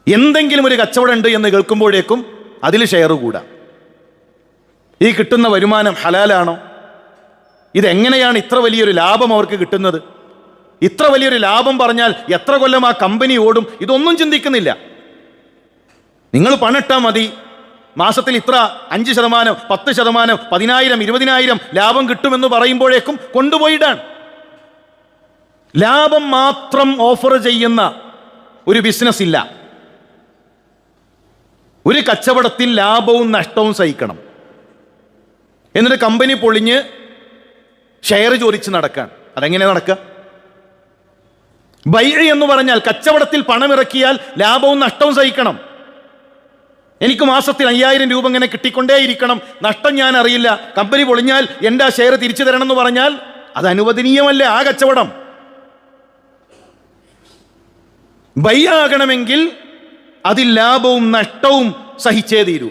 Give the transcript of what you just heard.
എന്തെങ്കിലും ഒരു കച്ചവടം ഉണ്ട് എന്ന് കേൾക്കുമ്പോഴേക്കും അതിൽ ഷെയർ കൂടാം. ഈ കിട്ടുന്ന വരുമാനം ഹലാലാണോ? ഇതെങ്ങനെയാണ് ഇത്ര വലിയൊരു ലാഭം അവർക്ക് കിട്ടുന്നത്? ഇത്ര വലിയൊരു ലാഭം പറഞ്ഞാൽ എത്ര കൊല്ലം ആ കമ്പനി ഓടും? ഇതൊന്നും ചിന്തിക്കുന്നില്ല. നിങ്ങൾ പണിട്ടാൽ മതി, മാസത്തിൽ ഇത്ര 5%, 10%, 10,000, 20,000 ലാഭം കിട്ടുമെന്ന് പറയുമ്പോഴേക്കും കൊണ്ടുപോയിടാൻ. ലാഭം മാത്രം ഓഫർ ചെയ്യുന്ന ഒരു ബിസിനസ് ഇല്ല. ഒരു കച്ചവടത്തിൽ ലാഭവും നഷ്ടവും സഹിക്കണം. എന്നിട്ട് കമ്പനി പൊളിഞ്ഞ് ഷെയർ ചോദിച്ച് നടക്കാൻ. അതെങ്ങനെ നടക്കുക? ബൈഅ എന്ന് പറഞ്ഞാൽ കച്ചവടത്തിൽ പണമിറക്കിയാൽ ലാഭവും നഷ്ടവും സഹിക്കണം. എനിക്ക് മാസത്തിൽ 5,000 രൂപ ഇങ്ങനെ കിട്ടിക്കൊണ്ടേയിരിക്കണം, നഷ്ടം ഞാൻ അറിയില്ല, കമ്പനി പൊളിഞ്ഞാൽ എൻ്റെ ആ ഷെയർ തിരിച്ചു തരണം എന്ന് പറഞ്ഞാൽ അത് അനുവദനീയമല്ല. ആ കച്ചവടം ബൈഅ ആകണമെങ്കിൽ അതിൽ ലാഭവും നഷ്ടവും സഹിച്ചേ തീരൂ.